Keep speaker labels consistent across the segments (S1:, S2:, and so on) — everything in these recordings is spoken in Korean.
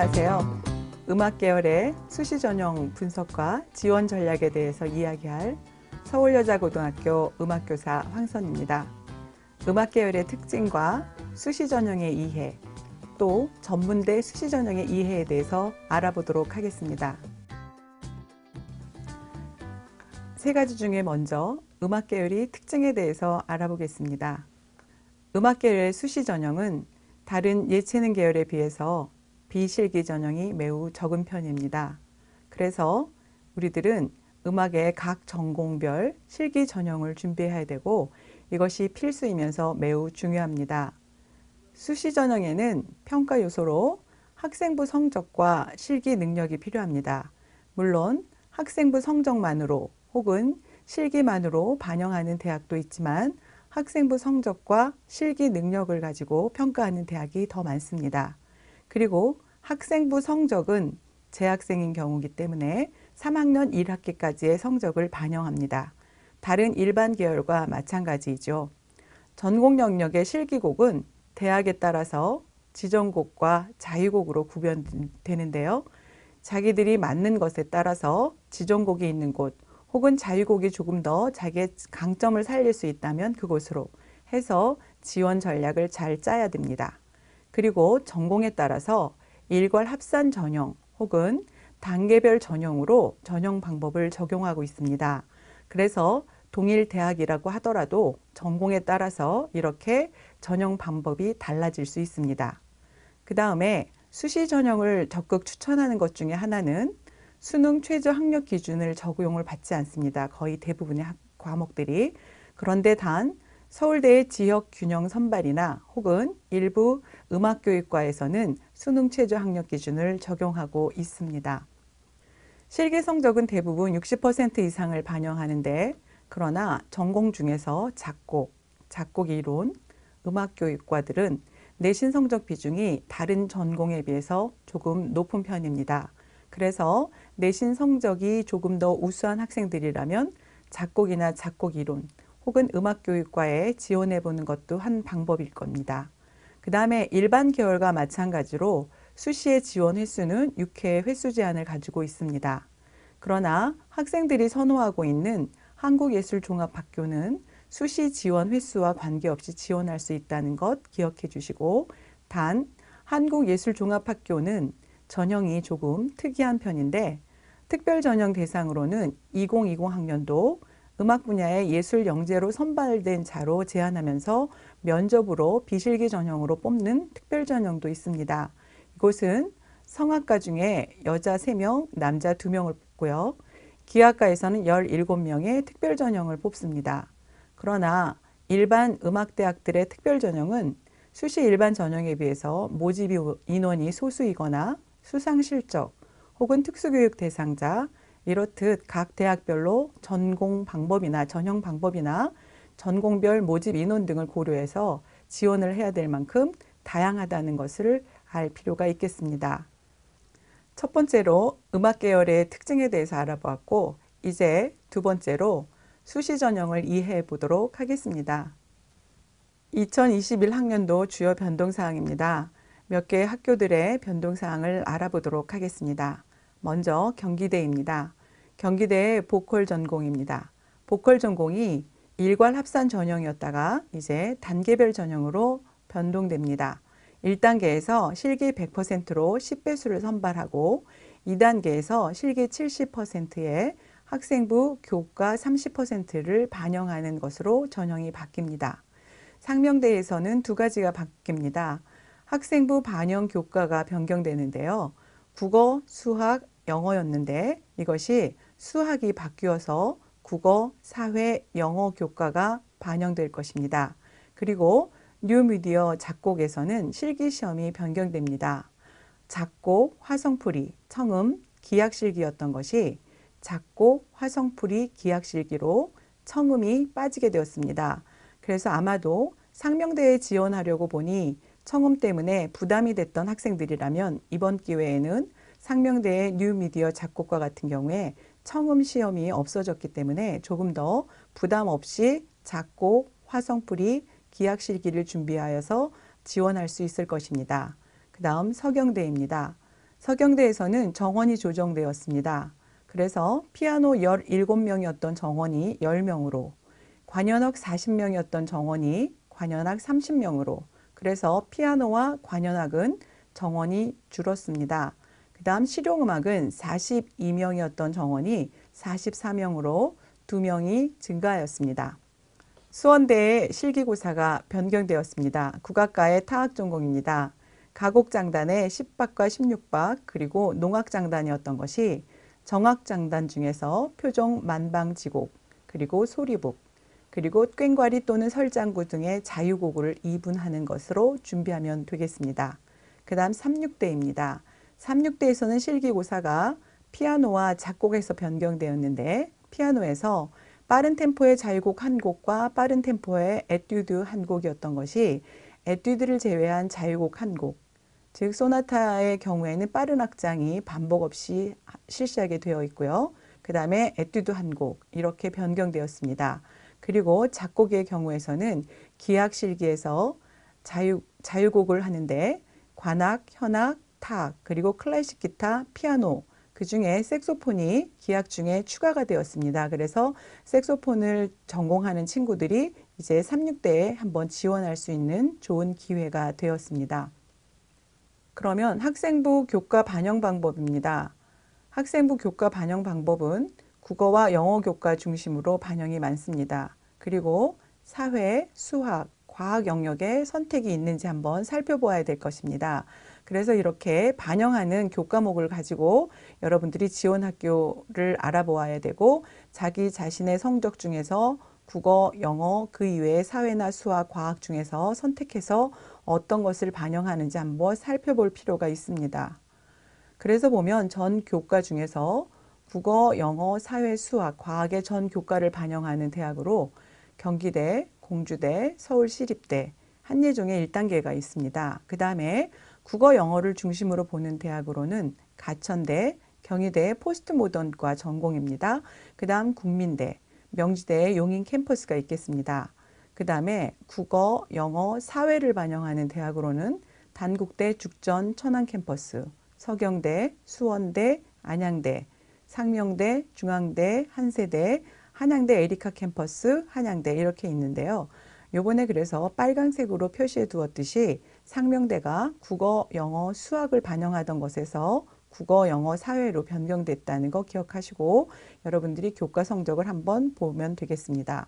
S1: 안녕하세요. 음악 계열의 수시 전형 분석과 지원 전략에 대해서 이야기할 서울여자고등학교 음악교사 황선입니다. 음악 계열의 특징과 수시 전형의 이해, 또 전문대 수시 전형의 이해에 대해서 알아보도록 하겠습니다. 세 가지 중에 먼저 음악 계열의 특징에 대해서 알아보겠습니다. 음악 계열의 수시 전형은 다른 예체능 계열에 비해서 비실기 전형이 매우 적은 편입니다. 그래서 우리들은 음악의 각 전공별 실기 전형을 준비해야 되고 이것이 필수이면서 매우 중요합니다. 수시 전형에는 평가 요소로 학생부 성적과 실기 능력이 필요합니다. 물론 학생부 성적만으로 혹은 실기만으로 반영하는 대학도 있지만 학생부 성적과 실기 능력을 가지고 평가하는 대학이 더 많습니다. 그리고 학생부 성적은 재학생인 경우이기 때문에 3학년 1학기까지의 성적을 반영합니다. 다른 일반 계열과 마찬가지이죠. 전공 영역의 실기곡은 대학에 따라서 지정곡과 자유곡으로 구별되는데요. 자기들이 맞는 것에 따라서 지정곡이 있는 곳 혹은 자유곡이 조금 더 자기의 강점을 살릴 수 있다면 그곳으로 해서 지원 전략을 잘 짜야 됩니다. 그리고 전공에 따라서 일괄 합산 전형 혹은 단계별 전형으로 전형 방법을 적용하고 있습니다. 그래서 동일 대학이라고 하더라도 전공에 따라서 이렇게 전형 방법이 달라질 수 있습니다. 그 다음에 수시 전형을 적극 추천하는 것 중에 하나는 수능 최저 학력 기준을 적용을 받지 않습니다. 거의 대부분의 과목들이. 그런데 단 서울대의 지역균형 선발이나 혹은 일부 음악교육과에서는 수능 최저 학력 기준을 적용하고 있습니다. 실기 성적은 대부분 60% 이상을 반영하는데 그러나 전공 중에서 작곡 이론, 음악교육과들은 내신 성적 비중이 다른 전공에 비해서 조금 높은 편입니다. 그래서 내신 성적이 조금 더 우수한 학생들이라면 작곡이나 작곡 이론 혹은 음악교육과에 지원해보는 것도 한 방법일 겁니다. 그 다음에 일반 계열과 마찬가지로 수시의 지원 횟수는 6회 횟수 제한을 가지고 있습니다. 그러나 학생들이 선호하고 있는 한국예술종합학교는 수시 지원 횟수와 관계없이 지원할 수 있다는 것 기억해 주시고 단 한국예술종합학교는 전형이 조금 특이한 편인데 특별 전형 대상으로는 2020 학년도 음악 분야의 예술 영재로 선발된 자로 제한하면서 면접으로 비실기 전형으로 뽑는 특별 전형도 있습니다. 이곳은 성악가 중에 여자 3명, 남자 2명을 뽑고요. 기악과에서는 17명의 특별 전형을 뽑습니다. 그러나 일반 음악대학들의 특별 전형은 수시 일반 전형에 비해서 모집 인원이 소수이거나 수상 실적 혹은 특수교육 대상자 이렇듯 각 대학별로 전공 방법이나 전형 방법이나 전공별 모집 인원 등을 고려해서 지원을 해야 될 만큼 다양하다는 것을 알 필요가 있겠습니다. 첫 번째로 음악 계열의 특징에 대해서 알아보았고 이제 두 번째로 수시 전형을 이해해 보도록 하겠습니다. 2021 학년도 주요 변동사항입니다. 몇 개의 학교들의 변동사항을 알아보도록 하겠습니다. 먼저 경기대입니다. 경기대의 보컬 전공입니다. 보컬 전공이 일괄 합산 전형이었다가 이제 단계별 전형으로 변동됩니다. 1단계에서 실기 100%로 10배수를 선발하고 2단계에서 실기 70%에 학생부 교과 30%를 반영하는 것으로 전형이 바뀝니다. 상명대에서는 두 가지가 바뀝니다. 학생부 반영 교과가 변경되는데요. 국어, 수학, 영어였는데 이것이 수학이 바뀌어서 국어, 사회, 영어 교과가 반영될 것입니다. 그리고 뉴미디어 작곡에서는 실기시험이 변경됩니다. 작곡, 화성풀이, 청음, 기악실기였던 것이 작곡, 화성풀이, 기악실기로 청음이 빠지게 되었습니다. 그래서 아마도 상명대에 지원하려고 보니 청음 때문에 부담이 됐던 학생들이라면 이번 기회에는 상명대의 뉴미디어 작곡과 같은 경우에 청음 시험이 없어졌기 때문에 조금 더 부담 없이 작곡, 화성풀이, 기악실기를 준비하여서 지원할 수 있을 것입니다. 그 다음 서경대입니다. 서경대에서는 정원이 조정되었습니다. 그래서 피아노 17명이었던 정원이 10명으로, 관현악 40명이었던 정원이 관현악 30명으로, 그래서 피아노와 관현악은 정원이 줄었습니다. 그 다음 실용음악은 42명이었던 정원이 44명으로 2명이 증가하였습니다. 수원대의 실기고사가 변경되었습니다. 국악과의 타악전공입니다. 가곡장단의 10박과 16박 그리고 농악장단이었던 것이 정악장단 중에서 표종, 만방지곡 그리고 소리북 그리고 꽹과리 또는 설장구 등의 자유곡을 이분하는 것으로 준비하면 되겠습니다. 그 다음 36대입니다. 36대에서는 실기고사가 피아노와 작곡에서 변경되었는데 피아노에서 빠른 템포의 자유곡 한 곡과 빠른 템포의 에튜드 한 곡이었던 것이 에튜드를 제외한 자유곡 한 곡, 즉 소나타의 경우에는 빠른 악장이 반복 없이 실시하게 되어 있고요. 그 다음에 에튜드 한 곡 이렇게 변경되었습니다. 그리고 작곡의 경우에서는 기악 실기에서 자유곡을 하는데 관악, 현악, 타악, 그리고 클래식 기타, 피아노 그 중에 색소폰이 기악 중에 추가가 되었습니다. 그래서 색소폰을 전공하는 친구들이 이제 36대에 한번 지원할 수 있는 좋은 기회가 되었습니다. 그러면 학생부 교과 반영 방법입니다. 학생부 교과 반영 방법은 국어와 영어 교과 중심으로 반영이 많습니다. 그리고 사회, 수학, 과학 영역에 선택이 있는지 한번 살펴보아야 될 것입니다. 그래서 이렇게 반영하는 교과목을 가지고 여러분들이 지원 학교를 알아보아야 되고 자기 자신의 성적 중에서 국어, 영어, 그 이외에 사회나 수학, 과학 중에서 선택해서 어떤 것을 반영하는지 한번 살펴볼 필요가 있습니다. 그래서 보면 전 교과 중에서 국어, 영어, 사회, 수학, 과학의 전 교과를 반영하는 대학으로 경기대, 공주대, 서울시립대, 한예종의 1단계가 있습니다. 그 다음에 국어, 영어를 중심으로 보는 대학으로는 가천대, 경희대의 포스트모던과 전공입니다. 그 다음 국민대, 명지대의 용인 캠퍼스가 있겠습니다. 그 다음에 국어, 영어, 사회를 반영하는 대학으로는 단국대, 죽전, 천안 캠퍼스, 서경대, 수원대, 안양대, 상명대, 중앙대, 한세대, 한양대 에리카 캠퍼스, 한양대 이렇게 있는데요. 요번에 그래서 빨간색으로 표시해 두었듯이 상명대가 국어, 영어, 수학을 반영하던 것에서 국어, 영어, 사회로 변경됐다는 거 기억하시고 여러분들이 교과 성적을 한번 보면 되겠습니다.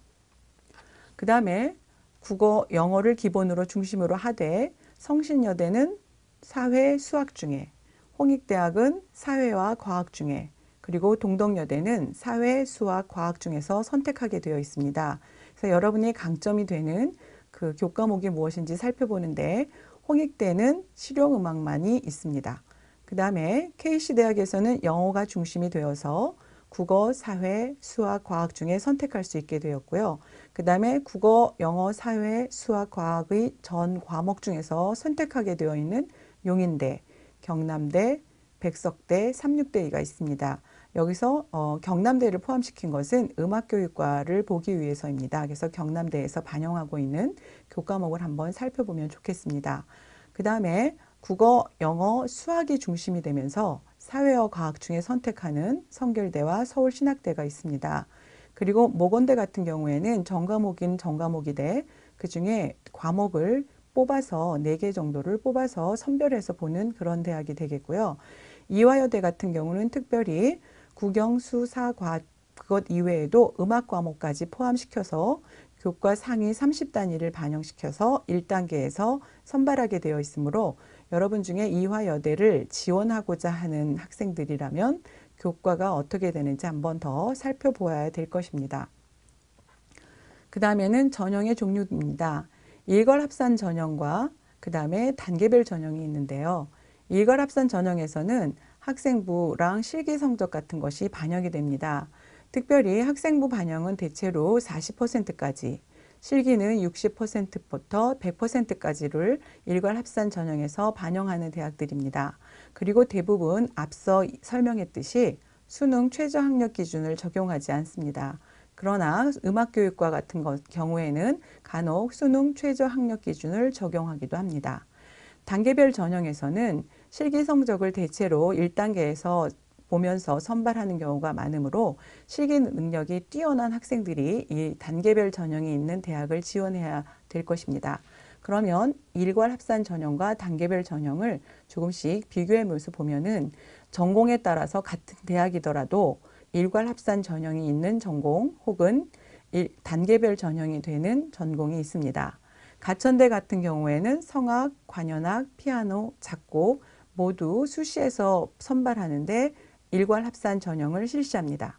S1: 그 다음에 국어, 영어를 기본으로 중심으로 하되 성신여대는 사회, 수학 중에, 홍익대학은 사회와 과학 중에, 그리고 동덕여대는 사회, 수학, 과학 중에서 선택하게 되어 있습니다. 그래서 여러분의 강점이 되는 그 교과목이 무엇인지 살펴보는데 홍익대는 실용음악만이 있습니다. 그 다음에 KC대학에서는 영어가 중심이 되어서 국어, 사회, 수학, 과학 중에 선택할 수 있게 되었고요. 그 다음에 국어, 영어, 사회, 수학, 과학의 전 과목 중에서 선택하게 되어 있는 용인대, 경남대, 백석대, 삼육대가 있습니다. 여기서 경남대를 포함시킨 것은 음악교육과를 보기 위해서입니다. 그래서 경남대에서 반영하고 있는 교과목을 한번 살펴보면 좋겠습니다. 그 다음에 국어, 영어, 수학이 중심이 되면서 사회와 과학 중에 선택하는 성결대와 서울신학대가 있습니다. 그리고 모건대 같은 경우에는 전과목인 전과목이대 그 중에 과목을 뽑아서 4개 정도를 뽑아서 선별해서 보는 그런 대학이 되겠고요. 이화여대 같은 경우는 특별히 국영, 수, 사, 과 그것 이외에도 음악 과목까지 포함시켜서 교과 상위 30단위를 반영시켜서 1단계에서 선발하게 되어 있으므로 여러분 중에 이화여대를 지원하고자 하는 학생들이라면 교과가 어떻게 되는지 한번 더 살펴보아야 될 것입니다. 그 다음에는 전형의 종류입니다. 일괄합산 전형과 그 다음에 단계별 전형이 있는데요. 일괄합산 전형에서는 학생부랑 실기 성적 같은 것이 반영이 됩니다. 특별히 학생부 반영은 대체로 40%까지, 실기는 60%부터 100%까지를 일괄합산 전형에서 반영하는 대학들입니다. 그리고 대부분 앞서 설명했듯이 수능 최저 학력 기준을 적용하지 않습니다. 그러나 음악교육과 같은 경우에는 간혹 수능 최저 학력 기준을 적용하기도 합니다. 단계별 전형에서는 실기 성적을 대체로 1단계에서 보면서 선발하는 경우가 많으므로 실기 능력이 뛰어난 학생들이 이 단계별 전형이 있는 대학을 지원해야 될 것입니다. 그러면 일괄 합산 전형과 단계별 전형을 조금씩 비교해 보면서 보면은 전공에 따라서 같은 대학이더라도 일괄 합산 전형이 있는 전공 혹은 단계별 전형이 되는 전공이 있습니다. 가천대 같은 경우에는 성악, 관현악, 피아노, 작곡 모두 수시에서 선발하는데 일괄 합산 전형을 실시합니다.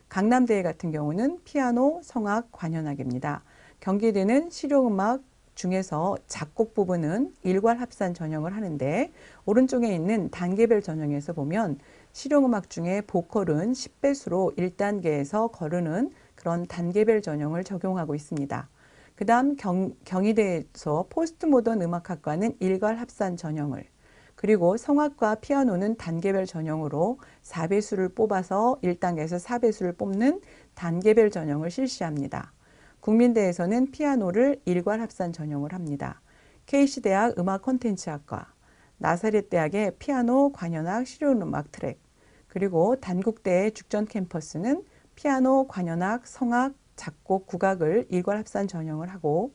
S1: 강남대 같은 경우는 피아노, 성악, 관현악입니다. 경기대는 실용음악 중에서 작곡 부분은 일괄 합산 전형을 하는데 오른쪽에 있는 단계별 전형에서 보면 실용음악 중에 보컬은 10배수로 1단계에서 거르는 그런 단계별 전형을 적용하고 있습니다. 그 다음 경희대에서 포스트 모던 음악학과는 일괄 합산 전형을, 그리고 성악과 피아노는 단계별 전형으로 4배수를 뽑아서 1단계에서 4배수를 뽑는 단계별 전형을 실시합니다. 국민대에서는 피아노를 일괄 합산 전형을 합니다. KC대학 음악 콘텐츠학과, 나사렛대학의 피아노, 관현악, 실용음악 트랙, 그리고 단국대의 죽전 캠퍼스는 피아노, 관현악, 성악, 작곡, 국악을 일괄 합산 전형을 하고,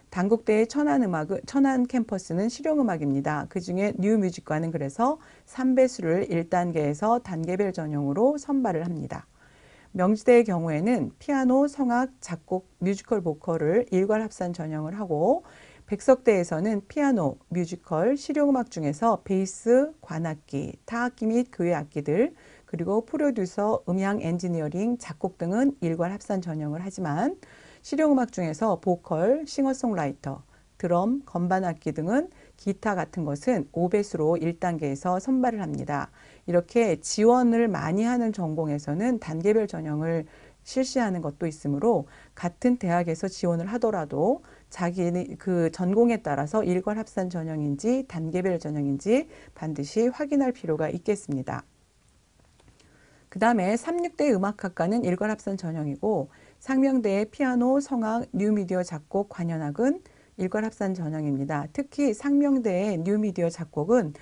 S1: 단국대의 천안 캠퍼스는 실용음악입니다. 그 중에 뉴뮤직과는 그래서 3배수를 1단계에서 단계별 전형으로 선발을 합니다. 명지대의 경우에는 피아노, 성악, 작곡, 뮤지컬 보컬을 일괄 합산 전형을 하고, 백석대에서는 피아노, 뮤지컬, 실용음악 중에서 베이스, 관악기, 타악기 및 교회 악기들, 그리고 프로듀서, 음향 엔지니어링, 작곡 등은 일괄 합산 전형을 하지만 실용음악 중에서 보컬, 싱어송라이터, 드럼, 건반악기 등은 기타 같은 것은 5배수로 1단계에서 선발을 합니다. 이렇게 지원을 많이 하는 전공에서는 단계별 전형을 실시하는 것도 있으므로 같은 대학에서 지원을 하더라도 자기 그 전공에 따라서 일괄 합산 전형인지 단계별 전형인지 반드시 확인할 필요가 있겠습니다. 그 다음에 삼육대 음악학과는 일괄 합산 전형이고 상명대의 피아노, 성악, 뉴미디어 작곡, 관현악은 일괄 합산 전형입니다. 특히 상명대의 뉴미디어 작곡은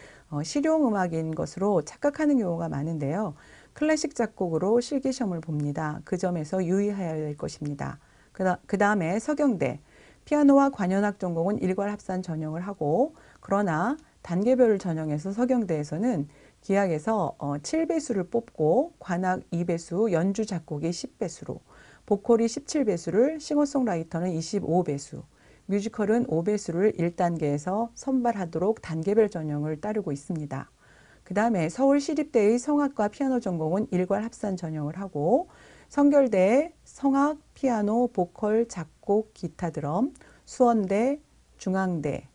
S1: 실용음악인 것으로 착각하는 경우가 많은데요. 클래식 작곡으로 실기시험을 봅니다. 그 점에서 유의해야 될 것입니다. 그 다음에 서경대, 피아노와 관현악 전공은 일괄 합산 전형을 하고, 그러나 단계별 전형에서 서경대에서는 기악에서 7배수를 뽑고 관악 2배수, 연주 작곡이 10배수로, 보컬이 17배수를, 싱어송라이터는 25배수, 뮤지컬은 5배수를 1단계에서 선발하도록 단계별 전형을 따르고 있습니다. 그 다음에 서울시립대의 성악과 피아노 전공은 일괄 합산 전형을 하고, 성결대의 성악, 피아노, 보컬, 작곡, 기타, 드럼, 수원대, 중앙대,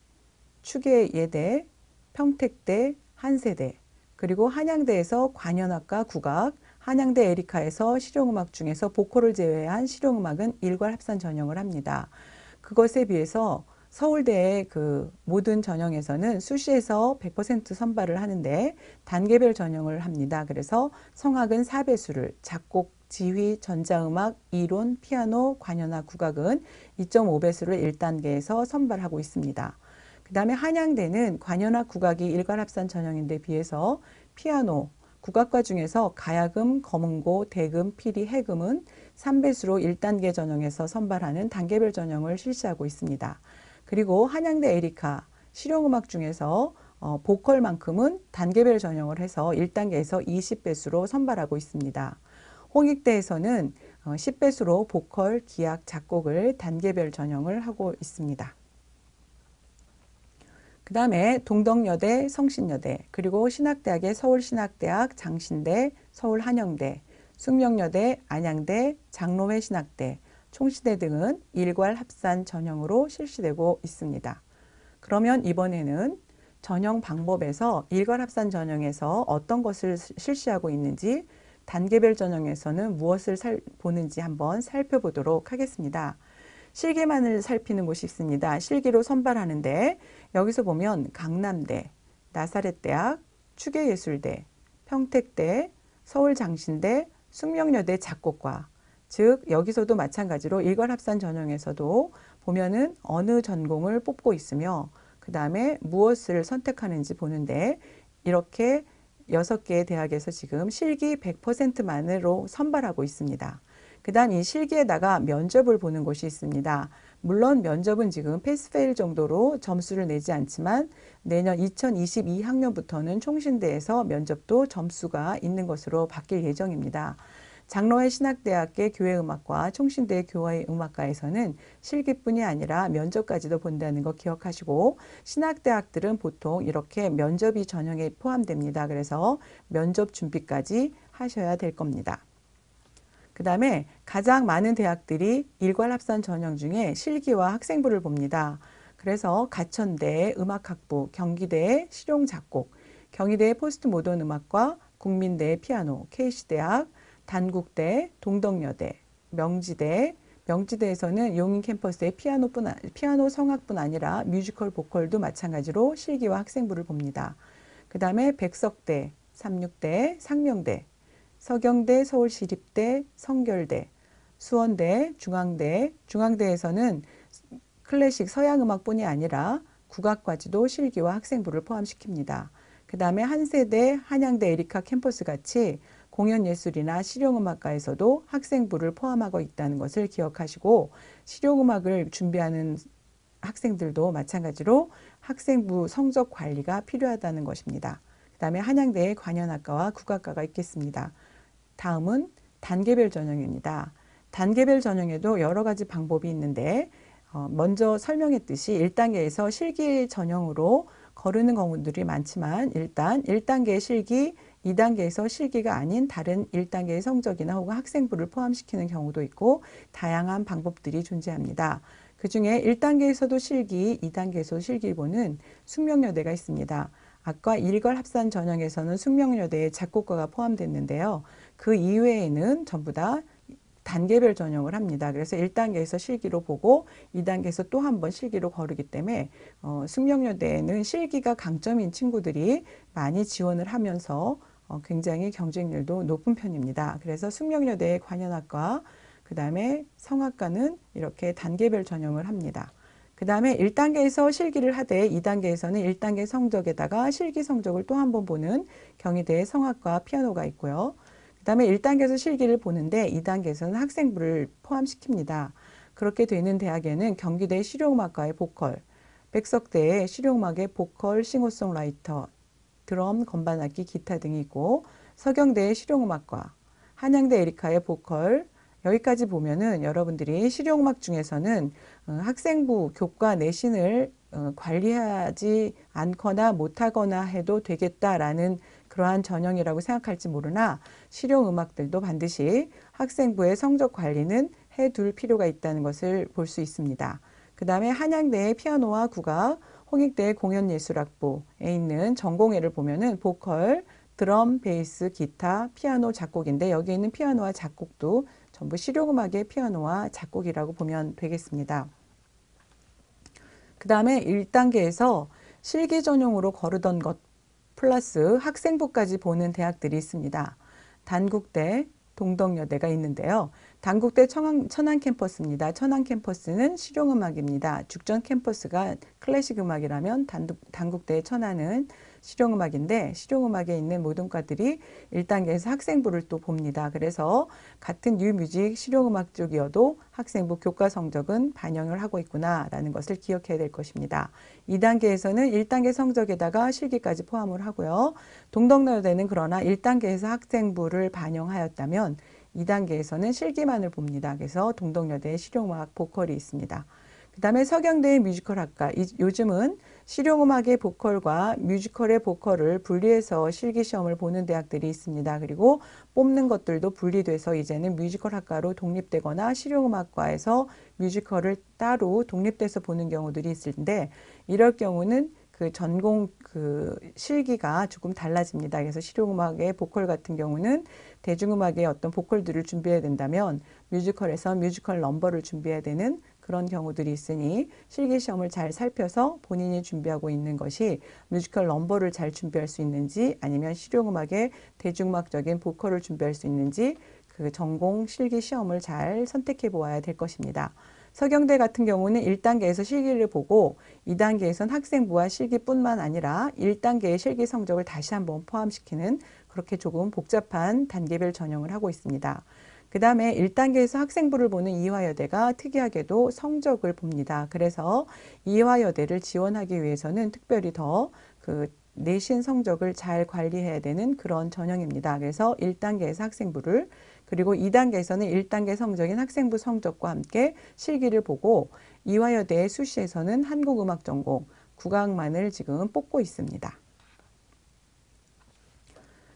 S1: 추계예대, 평택대, 한세대, 그리고 한양대에서 관현악과 국악, 한양대 에리카에서 실용음악 중에서 보컬을 제외한 실용음악은 일괄 합산 전형을 합니다. 그것에 비해서 서울대의 그 모든 전형에서는 수시에서 100% 선발을 하는데 단계별 전형을 합니다. 그래서 성악은 4배수를, 작곡, 지휘, 전자음악, 이론, 피아노, 관현악, 국악은 2.5배수를 1단계에서 선발하고 있습니다. 그 다음에 한양대는 관현악, 국악이 일괄 합산 전형인데 비해서 피아노, 국악과 중에서 가야금, 검은고, 대금, 피리, 해금은 3배수로 1단계 전형에서 선발하는 단계별 전형을 실시하고 있습니다. 그리고 한양대 에리카, 실용음악 중에서 보컬만큼은 단계별 전형을 해서 1단계에서 20배수로 선발하고 있습니다. 홍익대에서는 10배수로 보컬, 기악, 작곡을 단계별 전형을 하고 있습니다. 그 다음에 동덕여대, 성신여대, 그리고 신학대학의 서울신학대학, 장신대, 서울한영대, 숙명여대, 안양대, 장로회 신학대, 총시대 등은 일괄 합산 전형으로 실시되고 있습니다. 그러면 이번에는 전형 방법에서 일괄 합산 전형에서 어떤 것을 실시하고 있는지, 단계별 전형에서는 무엇을 보는지 한번 살펴보도록 하겠습니다. 실기만을 살피는 곳이 있습니다. 실기로 선발하는데 여기서 보면 강남대, 나사렛대학, 추계예술대, 평택대, 서울장신대, 숙명여대 작곡과, 즉 여기서도 마찬가지로 일괄 합산 전형에서도 보면은 어느 전공을 뽑고 있으며 그 다음에 무엇을 선택하는지 보는데 이렇게 6개의 대학에서 지금 실기 100%만으로 선발하고 있습니다. 그 다음 이 실기에다가 면접을 보는 곳이 있습니다. 물론 면접은 지금 패스페일 정도로 점수를 내지 않지만 내년 2022학년부터는 총신대에서 면접도 점수가 있는 것으로 바뀔 예정입니다. 장로회 신학대학의 교회음악과 총신대 교회음악과에서는 실기뿐이 아니라 면접까지도 본다는 거 기억하시고, 신학대학들은 보통 이렇게 면접이 전형에 포함됩니다. 그래서 면접 준비까지 하셔야 될 겁니다. 그 다음에 가장 많은 대학들이 일괄합산 전형 중에 실기와 학생부를 봅니다. 그래서 가천대 음악학부, 경기대 실용작곡, 경희대 포스트모던 음악과, 국민대 피아노, KC대학, 단국대, 동덕여대, 명지대, 명지대에서는 용인 캠퍼스의 피아노 성악뿐 아니라 뮤지컬 보컬도 마찬가지로 실기와 학생부를 봅니다. 그 다음에 백석대, 삼육대, 상명대, 서경대, 서울시립대, 성결대, 수원대, 중앙대, 중앙대에서는 클래식 서양음악뿐이 아니라 국악까지도 실기와 학생부를 포함시킵니다. 그 다음에 한세대, 한양대 에리카 캠퍼스 같이 공연예술이나 실용음악과에서도 학생부를 포함하고 있다는 것을 기억하시고, 실용음악을 준비하는 학생들도 마찬가지로 학생부 성적 관리가 필요하다는 것입니다. 그 다음에 한양대의 관현악과와 국악과가 있겠습니다. 다음은 단계별 전형입니다. 단계별 전형에도 여러 가지 방법이 있는데 먼저 설명했듯이 1단계에서 실기 전형으로 거르는 경우들이 많지만 일단 1단계 실기, 2단계에서 실기가 아닌 다른 1단계의 성적이나 혹은 학생부를 포함시키는 경우도 있고 다양한 방법들이 존재합니다. 그 중에 1단계에서도 실기, 2단계에서도 실기를 보는 숙명여대가 있습니다. 아까 일괄 합산 전형에서는 숙명여대에 작곡과가 포함됐는데요. 그 이외에는 전부 다 단계별 전형을 합니다. 그래서 1단계에서 실기로 보고 2단계에서 또 한 번 실기로 거르기 때문에 숙명여대에는 실기가 강점인 친구들이 많이 지원을 하면서 굉장히 경쟁률도 높은 편입니다. 그래서 숙명여대의 관현악과, 그 다음에 성악과는 이렇게 단계별 전형을 합니다. 그 다음에 1단계에서 실기를 하되 2단계에서는 1단계 성적에다가 실기 성적을 또 한 번 보는 경희대의 성악과 피아노가 있고요. 그 다음에 1단계에서 실기를 보는데 2단계에서는 학생부를 포함시킵니다. 그렇게 되는 대학에는 경기대 실용음악과의 보컬, 백석대의 실용음악의 보컬, 싱어송라이터, 드럼, 건반악기, 기타 등이 있고, 서경대의 실용음악과, 한양대 에리카의 보컬, 여기까지 보면은 여러분들이 실용음악 중에서는 학생부, 교과 내신을 관리하지 않거나 못하거나 해도 되겠다라는 그러한 전형이라고 생각할지 모르나 실용음악들도 반드시 학생부의 성적 관리는 해둘 필요가 있다는 것을 볼 수 있습니다. 그 다음에 한양대의 피아노와 국악, 홍익대의 공연예술학부에 있는 전공회를 보면은 보컬, 드럼, 베이스, 기타, 피아노, 작곡인데 여기에 있는 피아노와 작곡도 전부 실용음악의 피아노와 작곡이라고 보면 되겠습니다. 그 다음에 1단계에서 실기 전용으로 거르던 것 플러스 학생부까지 보는 대학들이 있습니다. 단국대, 동덕여대가 있는데요. 단국대 천안 캠퍼스입니다. 천안 캠퍼스는 실용음악입니다. 죽전 캠퍼스가 클래식 음악이라면 단국대 천안은 실용음악인데 실용음악에 있는 모든 과들이 1단계에서 학생부를 또 봅니다. 그래서 같은 뉴뮤직 실용음악 쪽이어도 학생부 교과 성적은 반영을 하고 있구나라는 것을 기억해야 될 것입니다. 2단계에서는 1단계 성적에다가 실기까지 포함을 하고요. 동덕여대는 그러나 1단계에서 학생부를 반영하였다면 2단계에서는 실기만을 봅니다. 그래서 동덕여대에 실용음악 보컬이 있습니다. 그 다음에 서경대의 뮤지컬학과, 요즘은 실용음악의 보컬과 뮤지컬의 보컬을 분리해서 실기시험을 보는 대학들이 있습니다. 그리고 뽑는 것들도 분리돼서 이제는 뮤지컬학과로 독립되거나 실용음악과에서 뮤지컬을 따로 독립돼서 보는 경우들이 있는데 이럴 경우는 그 전공 실기가 조금 달라집니다. 그래서 실용음악의 보컬 같은 경우는 대중음악의 어떤 보컬들을 준비해야 된다면 뮤지컬에서 뮤지컬 넘버를 준비해야 되는 그런 경우들이 있으니 실기시험을 잘 살펴서 본인이 준비하고 있는 것이 뮤지컬 넘버를 잘 준비할 수 있는지 아니면 실용음악의 대중음악적인 보컬을 준비할 수 있는지 그 전공 실기시험을 잘 선택해 보아야 될 것입니다. 서경대 같은 경우는 1단계에서 실기를 보고 2단계에선 학생부와 실기뿐만 아니라 1단계의 실기 성적을 다시 한번 포함시키는 그렇게 조금 복잡한 단계별 전형을 하고 있습니다. 그 다음에 1단계에서 학생부를 보는 이화여대가 특이하게도 성적을 봅니다. 그래서 이화여대를 지원하기 위해서는 특별히 더 그 내신 성적을 잘 관리해야 되는 그런 전형입니다. 그래서 1단계에서 학생부를, 그리고 2단계에서는 1단계 성적인 학생부 성적과 함께 실기를 보고 이화여대의 수시에서는 한국음악전공 국악만을 지금 뽑고 있습니다.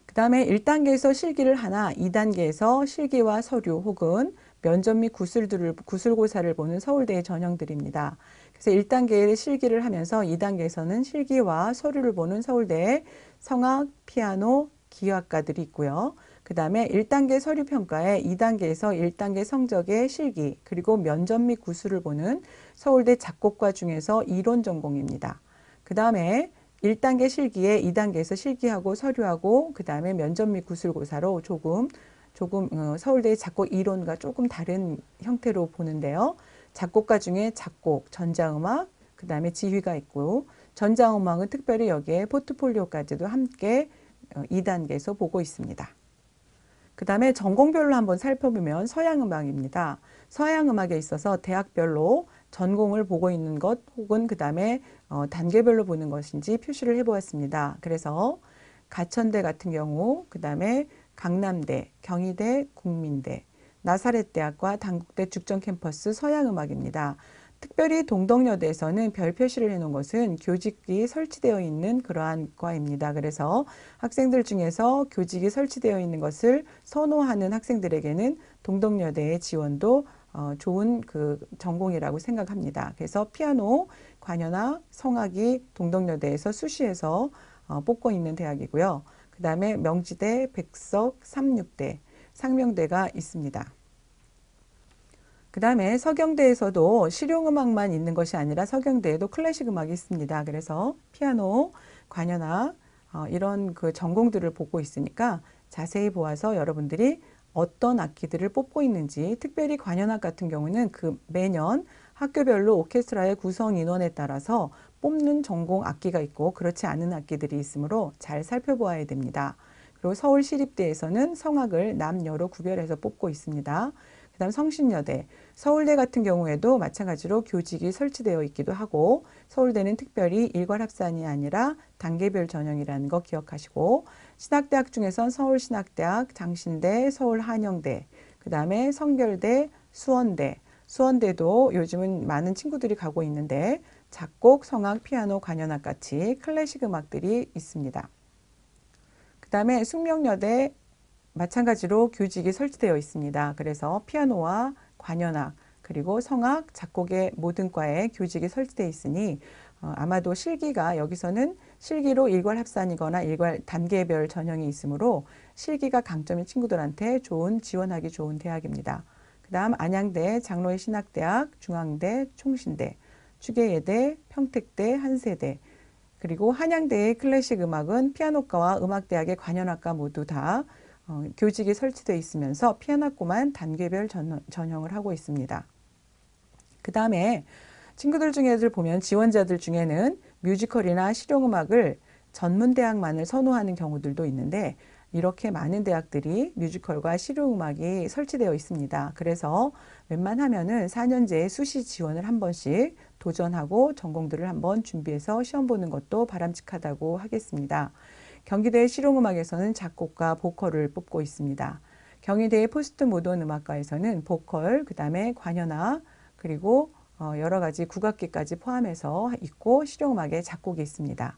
S1: 그 다음에 1단계에서 실기를 하나 2단계에서 실기와 서류 혹은 면접 및 구술고사를 보는 서울대의 전형들입니다. 그래서 1단계의 실기를 하면서 2단계에서는 실기와 서류를 보는 서울대의 성악, 피아노, 기악과들이 있고요. 그 다음에 1단계 서류평가에 2단계에서 1단계 성적의 실기, 그리고 면접 및 구술을 보는 서울대 작곡과 중에서 이론 전공입니다. 그 다음에 1단계 실기에 2단계에서 실기하고 서류하고 그 다음에 면접 및 구술고사로 조금 서울대의 작곡 이론과 조금 다른 형태로 보는데요. 작곡가 중에 작곡, 전자음악, 그 다음에 지휘가 있고 전자음악은 특별히 여기에 포트폴리오까지도 함께 2단계에서 보고 있습니다. 그 다음에 전공별로 한번 살펴보면 서양음악입니다. 서양음악에 있어서 대학별로 전공을 보고 있는 것 혹은 그 다음에 단계별로 보는 것인지 표시를 해보았습니다. 그래서 가천대 같은 경우, 그 다음에 강남대, 경희대, 국민대, 나사렛대학과 단국대 죽전 캠퍼스 서양음악입니다. 특별히 동덕여대에서는 별 표시를 해놓은 것은 교직이 설치되어 있는 그러한 과입니다. 그래서 학생들 중에서 교직이 설치되어 있는 것을 선호하는 학생들에게는 동덕여대의 지원도 좋은 그 전공이라고 생각합니다. 그래서 피아노, 관현악, 성악이 동덕여대에서 수시에서 뽑고 있는 대학이고요. 그 다음에 명지대, 백석, 삼육대, 상명대가 있습니다. 그 다음에 서경대에서도 실용음악만 있는 것이 아니라 서경대에도 클래식 음악이 있습니다. 그래서 피아노, 관현악 이런 그 전공들을 보고 있으니까 자세히 보아서 여러분들이 어떤 악기들을 뽑고 있는지, 특별히 관현악 같은 경우는 그 매년 학교별로 오케스트라의 구성 인원에 따라서 뽑는 전공 악기가 있고 그렇지 않은 악기들이 있으므로 잘 살펴보아야 됩니다. 그리고 서울시립대에서는 성악을 남여로 구별해서 뽑고 있습니다. 그 다음 성신여대, 서울대 같은 경우에도 마찬가지로 교직이 설치되어 있기도 하고 서울대는 특별히 일괄합산이 아니라 단계별 전형이라는 거 기억하시고, 신학대학 중에선 서울신학대학, 장신대, 서울한영대, 그 다음에 성결대, 수원대, 수원대도 요즘은 많은 친구들이 가고 있는데 작곡, 성악, 피아노, 관현악 같이 클래식 음악들이 있습니다. 그 다음에 숙명여대 마찬가지로 교직이 설치되어 있습니다. 그래서 피아노와 관현악 그리고 성악, 작곡의 모든 과에 교직이 설치되어 있으니 아마도 실기가 여기서는 실기로 일괄 합산이거나 일괄 단계별 전형이 있으므로 실기가 강점인 친구들한테 지원하기 좋은 대학입니다. 그 다음 안양대, 장로의 신학대학, 중앙대, 총신대, 추계예대, 평택대, 한세대, 그리고 한양대의 클래식 음악은 피아노과와 음악대학의 관현악과 모두 다 교직이 설치되어 있으면서 피아노과만 단계별 전형을 하고 있습니다. 그 다음에 친구들 중에들 보면 지원자들 중에는 뮤지컬이나 실용음악을 전문대학만을 선호하는 경우들도 있는데 이렇게 많은 대학들이 뮤지컬과 실용음악이 설치되어 있습니다. 그래서 웬만하면은 4년제에 수시 지원을 한 번씩 도전하고 전공들을 한번 준비해서 시험 보는 것도 바람직하다고 하겠습니다. 경기대 실용음악에서는 작곡과 보컬을 뽑고 있습니다. 경희대의 포스트 모던 음악과에서는 보컬, 그 다음에 관현악, 그리고 여러 가지 국악기까지 포함해서 있고 실용음악에 작곡이 있습니다.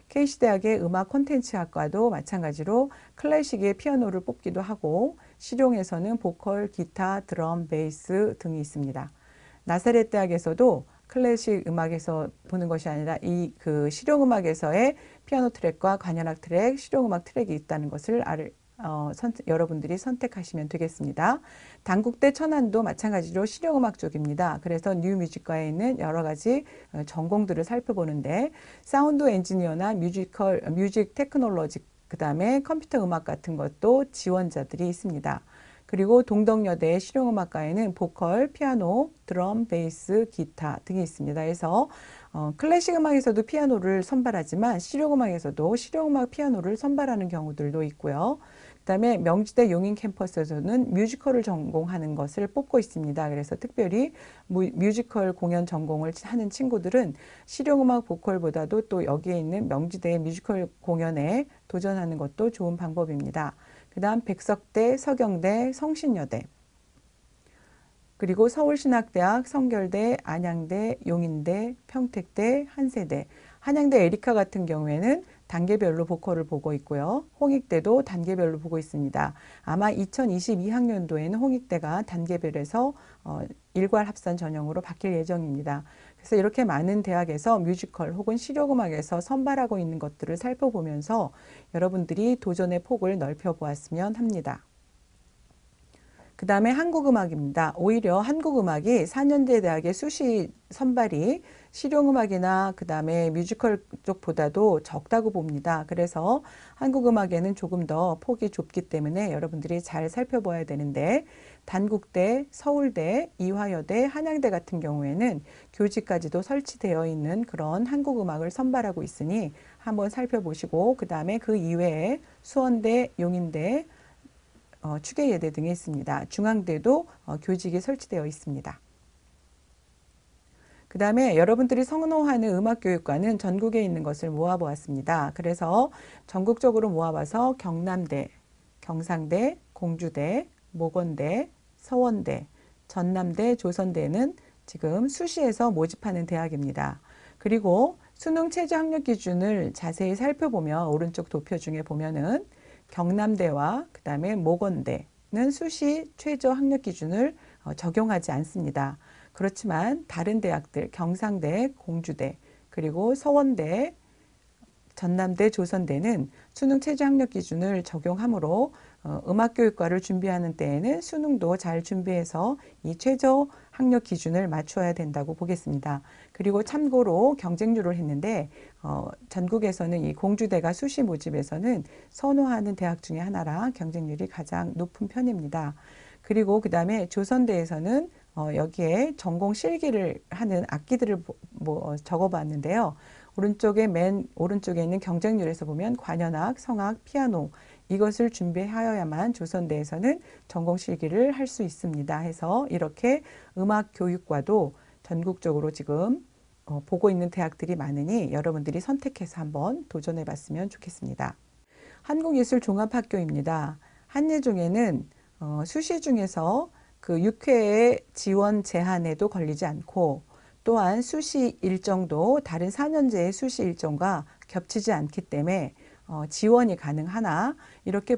S1: KC대학의 음악 콘텐츠학과도 마찬가지로 클래식의 피아노를 뽑기도 하고 실용에서는 보컬, 기타, 드럼, 베이스 등이 있습니다. 나사렛대학에서도 클래식 음악에서 보는 것이 아니라 이 그 실용음악에서의 피아노 트랙과 관현악 트랙, 실용음악 트랙이 있다는 것을 여러분들이 선택하시면 되겠습니다. 단국대 천안도 마찬가지로 실용음악 쪽입니다. 그래서 뉴뮤직과에 있는 여러 가지 전공들을 살펴보는데 사운드 엔지니어나 뮤직 테크놀로지, 그 다음에 컴퓨터 음악 같은 것도 지원자들이 있습니다. 그리고 동덕여대 실용음악과에는 보컬, 피아노, 드럼, 베이스, 기타 등이 있습니다. 그래서 클래식 음악에서도 피아노를 선발하지만 실용음악에서도 실용음악 피아노를 선발하는 경우들도 있고요. 그다음에 명지대 용인 캠퍼스에서는 뮤지컬을 전공하는 것을 뽑고 있습니다. 그래서 특별히 뮤지컬 공연 전공을 하는 친구들은 실용음악 보컬보다도 또 여기에 있는 명지대 뮤지컬 공연에 도전하는 것도 좋은 방법입니다. 그 다음 백석대, 서경대, 성신여대, 그리고 서울신학대학, 성결대, 안양대, 용인대, 평택대, 한세대, 한양대 에리카 같은 경우에는 단계별로 보컬을 보고 있고요. 홍익대도 단계별로 보고 있습니다. 아마 2022학년도에는 홍익대가 단계별에서 일괄 합산 전형으로 바뀔 예정입니다. 그래서 이렇게 많은 대학에서 뮤지컬 혹은 실용음악에서 선발하고 있는 것들을 살펴보면서 여러분들이 도전의 폭을 넓혀보았으면 합니다. 그 다음에 한국음악입니다. 오히려 한국음악이 4년제 대학의 수시 선발이 실용음악이나 그 다음에 뮤지컬 쪽보다도 적다고 봅니다. 그래서 한국음악에는 조금 더 폭이 좁기 때문에 여러분들이 잘 살펴봐야 되는데, 단국대, 서울대, 이화여대, 한양대 같은 경우에는 교직까지도 설치되어 있는 그런 한국음악을 선발하고 있으니 한번 살펴보시고, 그 다음에 그 이외에 수원대, 용인대, 추계예대 등이 있습니다. 중앙대도 교직이 설치되어 있습니다. 그 다음에 여러분들이 선호하는 음악교육과는 전국에 있는 것을 모아보았습니다. 그래서 전국적으로 모아봐서 경남대, 경상대, 공주대, 모건대, 서원대, 전남대, 조선대는 지금 수시에서 모집하는 대학입니다. 그리고 수능 최저 학력 기준을 자세히 살펴보면 오른쪽 도표 중에 보면은 경남대와 그 다음에 모건대는 수시 최저 학력 기준을 적용하지 않습니다. 그렇지만 다른 대학들, 경상대, 공주대, 그리고 서원대, 전남대, 조선대는 수능 최저 학력 기준을 적용하므로 음악교육과를 준비하는 때에는 수능도 잘 준비해서 이 최저 학력 기준을 맞춰야 된다고 보겠습니다. 그리고 참고로 경쟁률을 했는데 전국에서는 이 공주대가 수시 모집에서는 선호하는 대학 중에 하나라 경쟁률이 가장 높은 편입니다. 그리고 그 다음에 조선대에서는 여기에 전공 실기를 하는 악기들을 적어봤는데요. 맨 오른쪽에 있는 경쟁률에서 보면 관현악, 성악, 피아노 이것을 준비하여야만 조선대에서는 전공 실기를 할 수 있습니다. 해서 이렇게 음악 교육과도 전국적으로 지금 보고 있는 대학들이 많으니 여러분들이 선택해서 한번 도전해 봤으면 좋겠습니다. 한국예술종합학교입니다. 한예종에는 수시 중에서 그 6회의 지원 제한에도 걸리지 않고, 또한 수시 일정도 다른 4년제의 수시 일정과 겹치지 않기 때문에 지원이 가능하나, 이렇게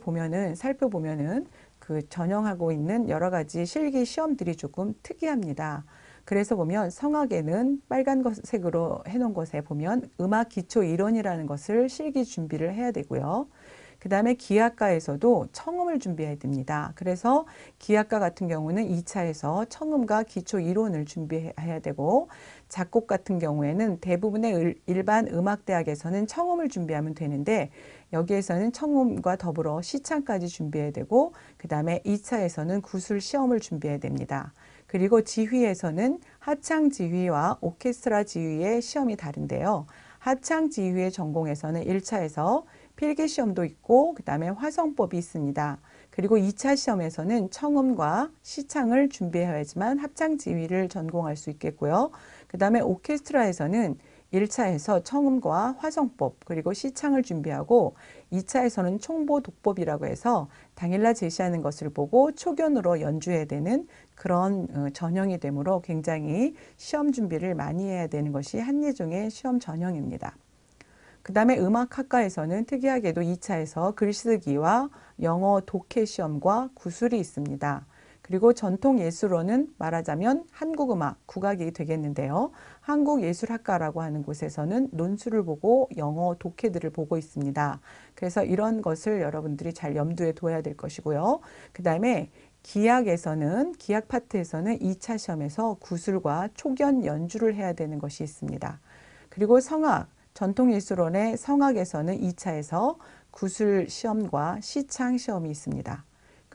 S1: 살펴보면은 그 전형하고 있는 여러 가지 실기 시험들이 조금 특이합니다. 그래서 보면 성악에는 빨간색으로 해놓은 것에 보면 음악 기초 이론이라는 것을 실기 준비를 해야 되고요. 그 다음에 기악과에서도 청음을 준비해야 됩니다. 그래서 기악과 같은 경우는 2차에서 청음과 기초 이론을 준비해야 되고, 작곡 같은 경우에는 대부분의 일반 음악대학에서는 청음을 준비하면 되는데, 여기에서는 청음과 더불어 시창까지 준비해야 되고, 그 다음에 2차에서는 구술 시험을 준비해야 됩니다. 그리고 지휘에서는 하창 지휘와 오케스트라 지휘의 시험이 다른데요. 하창 지휘의 전공에서는 1차에서 필기 시험도 있고, 그 다음에 화성법이 있습니다. 그리고 2차 시험에서는 청음과 시창을 준비해야지만 합창 지휘를 전공할 수 있겠고요. 그 다음에 오케스트라에서는 1차에서 청음과 화성법 그리고 시창을 준비하고, 2차에서는 총보 독법이라고 해서 당일날 제시하는 것을 보고 초견으로 연주해야 되는 그런 전형이 되므로 굉장히 시험 준비를 많이 해야 되는 것이 한예종의 시험 전형입니다. 그 다음에 음악학과에서는 특이하게도 2차에서 글쓰기와 영어 독해 시험과 구술이 있습니다. 그리고 전통예술원은 말하자면 한국음악, 국악이 되겠는데요. 한국예술학과라고 하는 곳에서는 논술을 보고 영어 독해들을 보고 있습니다. 그래서 이런 것을 여러분들이 잘 염두에 둬야 될 것이고요. 그 다음에 기악 파트에서는 2차 시험에서 구술과 초견 연주를 해야 되는 것이 있습니다. 그리고 성악, 전통예술원의 성악에서는 2차에서 구술 시험과 시창 시험이 있습니다.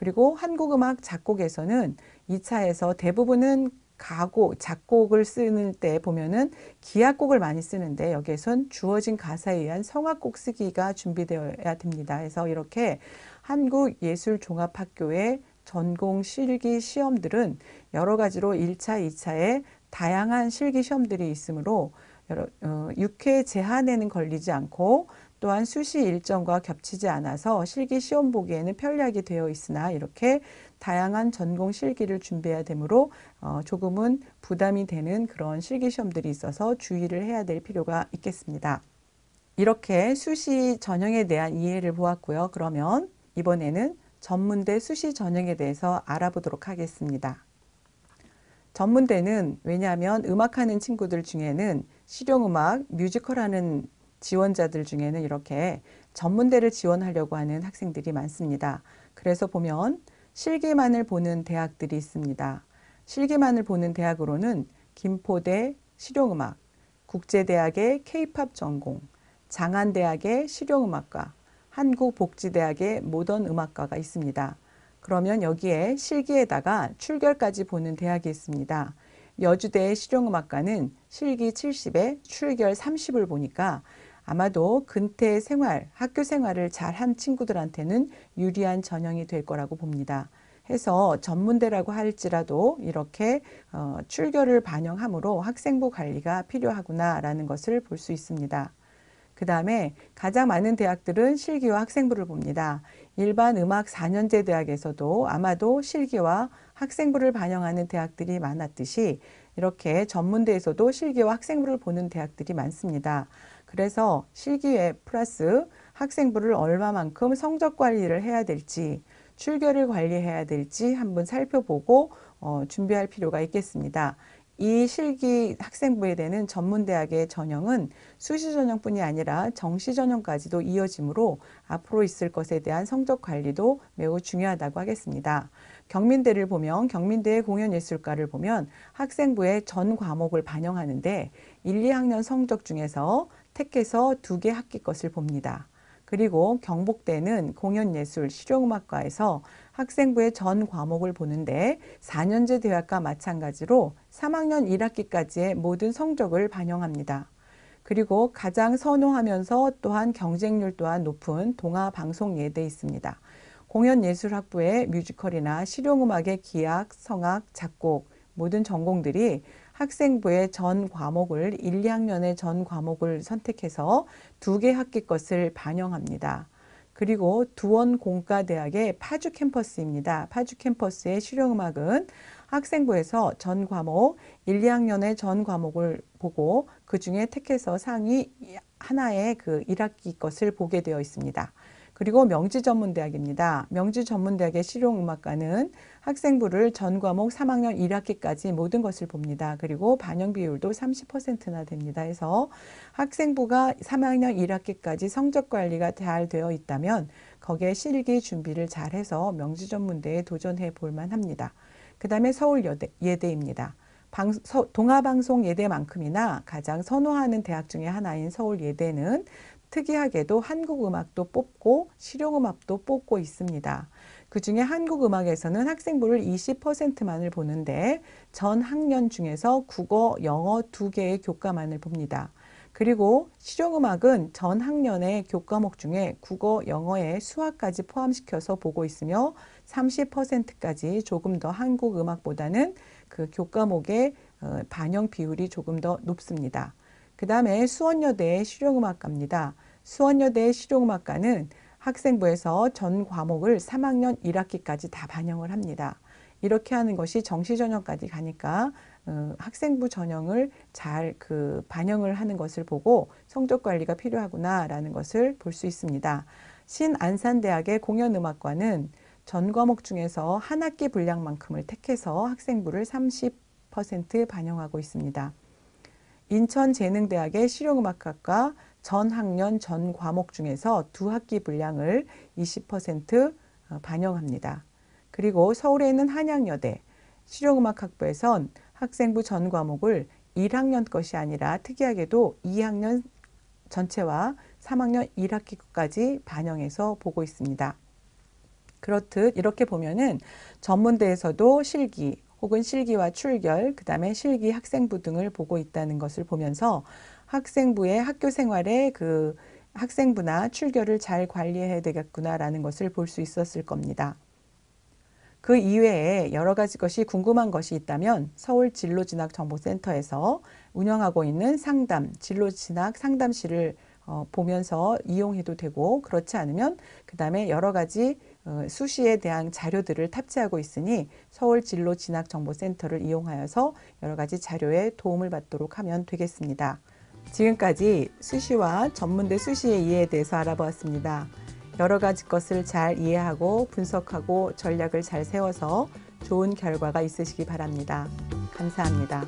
S1: 그리고 한국음악 작곡에서는 2차에서 대부분은 가곡, 작곡을 쓰는 때 보면은 기악곡을 많이 쓰는데 여기에선 주어진 가사에 의한 성악곡 쓰기가 준비되어야 됩니다. 그래서 이렇게 한국예술종합학교의 전공 실기 시험들은 여러 가지로 1차, 2차에 다양한 실기 시험들이 있으므로 6회 제한에는 걸리지 않고 또한 수시 일정과 겹치지 않아서 실기 시험 보기에는 편리하게 되어 있으나 이렇게 다양한 전공 실기를 준비해야 되므로 조금은 부담이 되는 그런 실기 시험들이 있어서 주의를 해야 될 필요가 있겠습니다. 이렇게 수시 전형에 대한 이해를 보았고요. 그러면 이번에는 전문대 수시 전형에 대해서 알아보도록 하겠습니다. 전문대는 왜냐하면 음악하는 친구들 중에는 실용음악, 뮤지컬 하는 지원자들 중에는 이렇게 전문대를 지원하려고 하는 학생들이 많습니다. 그래서 보면 실기만을 보는 대학들이 있습니다. 실기만을 보는 대학으로는 김포대 실용음악, 국제대학의 K-팝 전공, 장안대학의 실용음악과, 한국복지대학의 모던음악과가 있습니다. 그러면 여기에 실기에다가 출결까지 보는 대학이 있습니다. 여주대의 실용음악과는 실기 70에 출결 30을 보니까 아마도 근태 생활, 학교 생활을 잘한 친구들한테는 유리한 전형이 될 거라고 봅니다. 해서 전문대라고 할지라도 이렇게 출결을 반영하므로 학생부 관리가 필요하구나라는 것을 볼 수 있습니다. 그 다음에 가장 많은 대학들은 실기와 학생부를 봅니다. 일반 음악 4년제 대학에서도 아마도 실기와 학생부를 반영하는 대학들이 많았듯이 이렇게 전문대에서도 실기와 학생부를 보는 대학들이 많습니다. 그래서 실기에 플러스 학생부를 얼마만큼 성적 관리를 해야 될지 출결을 관리해야 될지 한번 살펴보고 준비할 필요가 있겠습니다. 이 실기 학생부에 대한 전문대학의 전형은 수시 전형뿐이 아니라 정시 전형까지도 이어지므로 앞으로 있을 것에 대한 성적 관리도 매우 중요하다고 하겠습니다. 경민대를 보면 경민대의 공연예술과를 보면 학생부의 전 과목을 반영하는데 1, 2학년 성적 중에서 택해서 2개 학기 것을 봅니다. 그리고 경복대는 공연예술 실용음악과에서 학생부의 전 과목을 보는데 4년제 대학과 마찬가지로 3학년 1학기까지의 모든 성적을 반영합니다. 그리고 가장 선호하면서 또한 경쟁률 또한 높은 동아방송예대에 있습니다. 공연예술학부의 뮤지컬이나 실용음악의 기악, 성악, 작곡 모든 전공들이 학생부의 전 과목을 1, 2학년의 전 과목을 선택해서 2개 학기 것을 반영합니다. 그리고 두원공과대학의 파주 캠퍼스입니다. 파주 캠퍼스의 실용음악은 학생부에서 전 과목 1, 2학년의 전 과목을 보고 그 중에 택해서 상위 하나의 그 1학기 것을 보게 되어 있습니다. 그리고 명지전문대학입니다. 명지전문대학의 실용음악과는 학생부를 전 과목 3학년 1학기까지 모든 것을 봅니다. 그리고 반영 비율도 30%나 됩니다. 해서 학생부가 3학년 1학기까지 성적 관리가 잘 되어 있다면 거기에 실기 준비를 잘해서 명지전문대에 도전해 볼 만합니다. 그 다음에 서울예대입니다. 동아방송예대만큼이나 가장 선호하는 대학 중에 하나인 서울예대는 특이하게도 한국음악도 뽑고 실용음악도 뽑고 있습니다. 그 중에 한국음악에서는 학생부를 20%만을 보는데 전 학년 중에서 국어, 영어 2개의 교과만을 봅니다. 그리고 실용음악은 전 학년의 교과목 중에 국어, 영어에 수학까지 포함시켜서 보고 있으며 30%까지 조금 더 한국음악보다는 그 교과목의 반영 비율이 조금 더 높습니다. 그 다음에 수원여대의 실용음악과입니다. 수원여대의 실용음악과는 학생부에서 전 과목을 3학년 1학기까지 다 반영을 합니다. 이렇게 하는 것이 정시 전형까지 가니까 학생부 전형을 잘 반영을 하는 것을 보고 성적 관리가 필요하구나라는 것을 볼 수 있습니다. 신안산대학의 공연음악과는 전 과목 중에서 한 학기 분량만큼을 택해서 학생부를 30% 반영하고 있습니다. 인천재능대학의 실용음악학과 전 학년 전 과목 중에서 2학기 분량을 20% 반영합니다. 그리고 서울에 있는 한양여대 실용음악학부에선 학생부 전 과목을 1학년 것이 아니라 특이하게도 2학년 전체와 3학년 1학기까지 반영해서 보고 있습니다. 그렇듯 이렇게 보면은 전문대에서도 실기 혹은 실기와 출결, 그 다음에 실기 학생부 등을 보고 있다는 것을 보면서 학생부의 학교 생활에 그 학생부나 출결을 잘 관리해야 되겠구나라는 것을 볼 수 있었을 겁니다. 그 이외에 여러 가지 것이 궁금한 것이 있다면 서울 진로진학정보센터에서 운영하고 있는 상담, 진로진학 상담실을 보면서 이용해도 되고, 그렇지 않으면 그 다음에 여러 가지 수시에 대한 자료들을 탑재하고 있으니 서울 진로진학정보센터를 이용하여서 여러 가지 자료에 도움을 받도록 하면 되겠습니다. 지금까지 수시와 전문대 수시의 이해에 대해서 알아보았습니다. 여러 가지 것을 잘 이해하고 분석하고 전략을 잘 세워서 좋은 결과가 있으시기 바랍니다. 감사합니다.